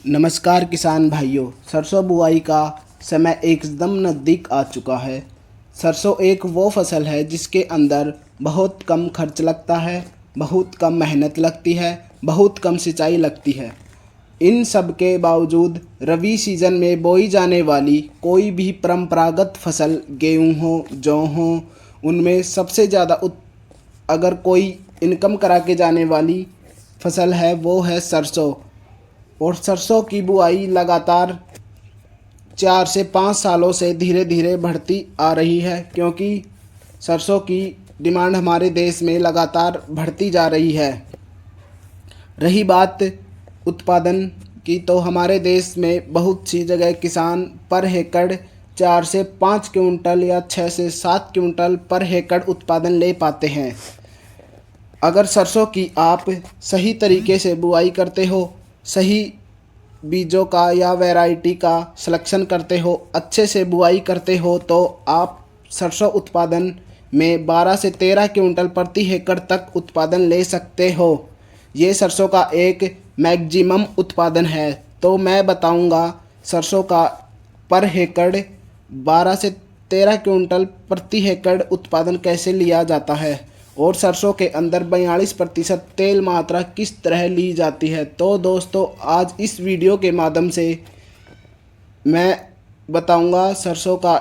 नमस्कार किसान भाइयों। सरसों बुआई का समय एकदम नज़दीक आ चुका है। सरसों एक वो फसल है जिसके अंदर बहुत कम खर्च लगता है, बहुत कम मेहनत लगती है, बहुत कम सिंचाई लगती है। इन सब के बावजूद रबी सीजन में बोई जाने वाली कोई भी परंपरागत फसल गेहूँ हो, जौ हो, उनमें सबसे ज़्यादा अगर कोई इनकम करा के जाने वाली फसल है वो है सरसों। और सरसों की बुआई लगातार 4 से 5 सालों से धीरे धीरे बढ़ती आ रही है, क्योंकि सरसों की डिमांड हमारे देश में लगातार बढ़ती जा रही है। रही बात उत्पादन की, तो हमारे देश में बहुत सी जगह किसान पर हेक्टेयर 4 से 5 क्विंटल या 6 से 7 क्विंटल पर हेक्टेयर उत्पादन ले पाते हैं। अगर सरसों की आप सही तरीके से बुआई करते हो, सही बीजों का या वैरायटी का सिलेक्शन करते हो, अच्छे से बुआई करते हो, तो आप सरसों उत्पादन में 12 से 13 क्विंटल प्रति हेक्टेयर तक उत्पादन ले सकते हो। ये सरसों का एक मैक्सिमम उत्पादन है। तो मैं बताऊंगा सरसों का पर हेक्टेयर 12 से 13 क्विंटल प्रति हेक्टेयर उत्पादन कैसे लिया जाता है और सरसों के अंदर 42% तेल मात्रा किस तरह ली जाती है। तो दोस्तों, आज इस वीडियो के माध्यम से मैं बताऊंगा सरसों का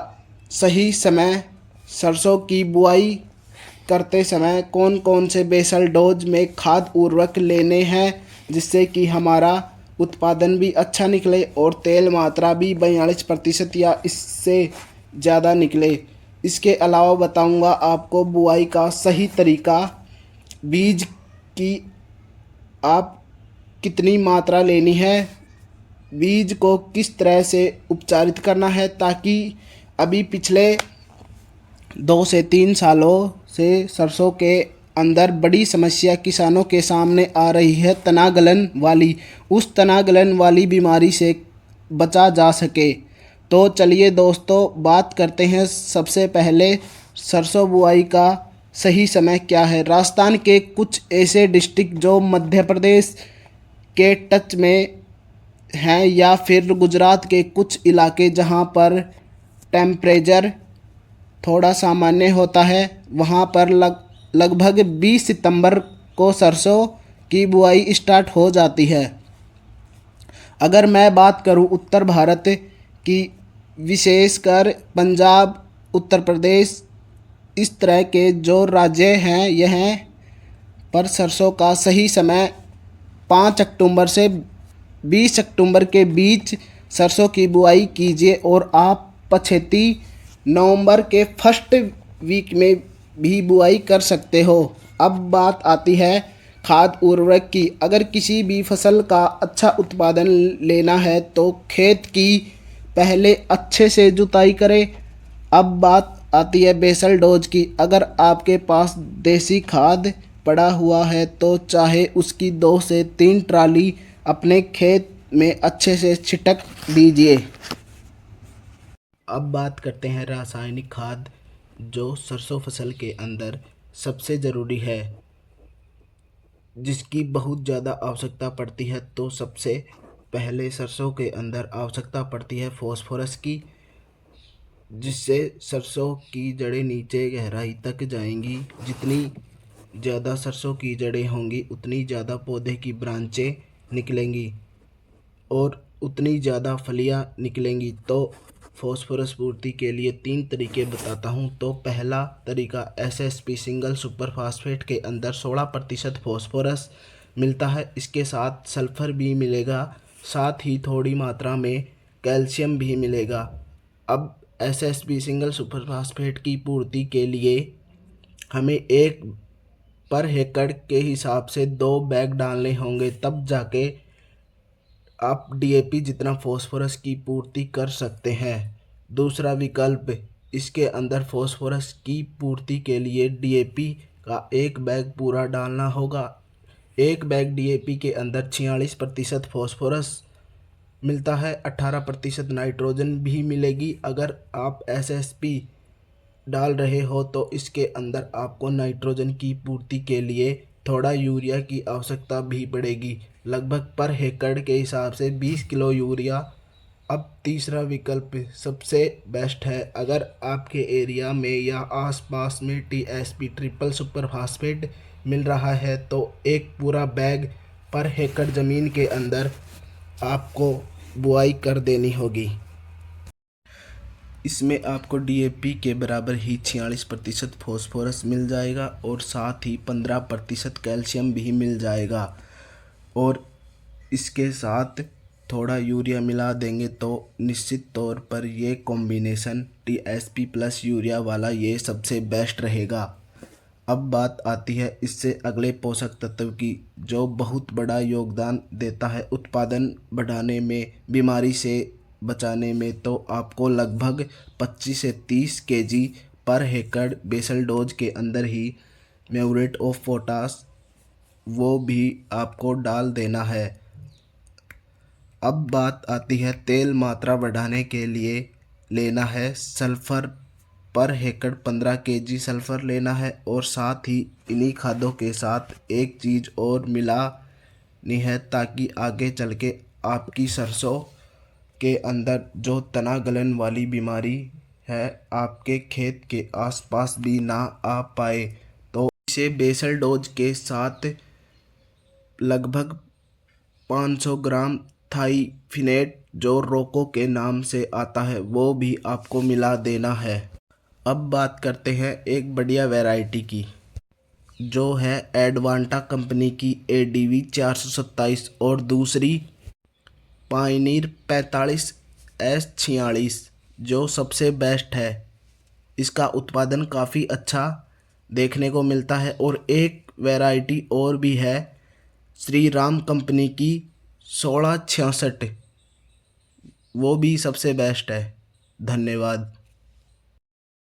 सही समय, सरसों की बुआई करते समय कौन कौन से बेसल डोज में खाद उर्वरक लेने हैं, जिससे कि हमारा उत्पादन भी अच्छा निकले और तेल मात्रा भी 42% या इससे ज़्यादा निकले। इसके अलावा बताऊंगा आपको बुआई का सही तरीका, बीज की आप कितनी मात्रा लेनी है, बीज को किस तरह से उपचारित करना है, ताकि अभी पिछले 2 से 3 सालों से सरसों के अंदर बड़ी समस्या किसानों के सामने आ रही है, तना गलन वाली। उस तना गलन वाली बीमारी से बचा जा सके। तो चलिए दोस्तों, बात करते हैं सबसे पहले सरसों बुआई का सही समय क्या है। राजस्थान के कुछ ऐसे डिस्ट्रिक्ट जो मध्य प्रदेश के टच में हैं, या फिर गुजरात के कुछ इलाके जहां पर टेम्परेचर थोड़ा सामान्य होता है, वहाँ पर लगभग 20 सितंबर को सरसों की बुआई स्टार्ट हो जाती है। अगर मैं बात करूँ उत्तर भारत की, विशेषकर पंजाब, उत्तर प्रदेश, इस तरह के जो राज्य हैं, यह पर सरसों का सही समय 5 अक्टूबर से 20 अक्टूबर के बीच सरसों की बुआई कीजिए और आप पछेती नवंबर के फर्स्ट वीक में भी बुआई कर सकते हो। अब बात आती है खाद उर्वरक की। अगर किसी भी फसल का अच्छा उत्पादन लेना है तो खेत की पहले अच्छे से जुताई करें। अब बात आती है बेसल डोज की। अगर आपके पास देसी खाद पड़ा हुआ है तो चाहे उसकी 2 से 3 ट्राली अपने खेत में अच्छे से छिटक दीजिए। अब बात करते हैं रासायनिक खाद, जो सरसों फसल के अंदर सबसे ज़रूरी है, जिसकी बहुत ज़्यादा आवश्यकता पड़ती है। तो सबसे पहले सरसों के अंदर आवश्यकता पड़ती है फास्फोरस की, जिससे सरसों की जड़ें नीचे गहराई तक जाएंगी। जितनी ज़्यादा सरसों की जड़ें होंगी उतनी ज़्यादा पौधे की ब्रांचें निकलेंगी और उतनी ज़्यादा फलियां निकलेंगी। तो फास्फोरस पूर्ति के लिए 3 तरीके बताता हूँ। तो पहला तरीका, एसएसपी सिंगल सुपर फास्फेट के अंदर 16% फास्फोरस मिलता है। इसके साथ सल्फर भी मिलेगा, साथ ही थोड़ी मात्रा में कैल्शियम भी मिलेगा। अब एसएसपी सिंगल सुपर फास्फेट की पूर्ति के लिए हमें एक पर हेक्टेयर के हिसाब से 2 बैग डालने होंगे, तब जाके आप डीएपी जितना फास्फोरस की पूर्ति कर सकते हैं। दूसरा विकल्प, इसके अंदर फास्फोरस की पूर्ति के लिए डीएपी का 1 बैग पूरा डालना होगा। 1 बैग डीएपी के अंदर 46% फास्फोरस मिलता है, 18% नाइट्रोजन भी मिलेगी। अगर आप एसएसपी डाल रहे हो तो इसके अंदर आपको नाइट्रोजन की पूर्ति के लिए थोड़ा यूरिया की आवश्यकता भी पड़ेगी, लगभग पर हेक्टेयर के हिसाब से 20 किलो यूरिया। अब तीसरा विकल्प सबसे बेस्ट है। अगर आपके एरिया में या आसपास में टीएसपी ट्रिपल सुपर फास्फेट मिल रहा है तो एक पूरा बैग पर हेक्टेयर ज़मीन के अंदर आपको बुआई कर देनी होगी। इसमें आपको डीएपी के बराबर ही 46% फॉस्फोरस मिल जाएगा और साथ ही 15% कैल्शियम भी मिल जाएगा। और इसके साथ थोड़ा यूरिया मिला देंगे तो निश्चित तौर पर ये कॉम्बिनेशन टीएसपी प्लस यूरिया वाला ये सबसे बेस्ट रहेगा। अब बात आती है इससे अगले पोषक तत्व की, जो बहुत बड़ा योगदान देता है उत्पादन बढ़ाने में, बीमारी से बचाने में। तो आपको लगभग 25 से 30 KG per hectare basal dose के अंदर ही म्यूरेट ऑफ पोटाश वो भी आपको डाल देना है। अब बात आती है तेल मात्रा बढ़ाने के लिए लेना है sulphur per hectare 15 KG sulphur लेना है। और साथ ही इन्हीं खादों के साथ एक चीज़ और मिलानी है ताकि आगे चल के आपकी सरसों के अंदर जो तना गलन वाली बीमारी है आपके खेत के आसपास भी ना आ पाए। तो इसे बेसल डोज के साथ लगभग 500 ग्राम थाइफिनेट जो रोको के नाम से आता है वो भी आपको मिला देना है। अब बात करते हैं एक बढ़िया वैरायटी की, जो है एडवांटा कंपनी की ADV 427 और दूसरी पायनीर 45S46 जो सबसे बेस्ट है। इसका उत्पादन काफ़ी अच्छा देखने को मिलता है। और एक वैरायटी और भी है श्री राम कंपनी की 1666, वो भी सबसे बेस्ट है। धन्यवाद।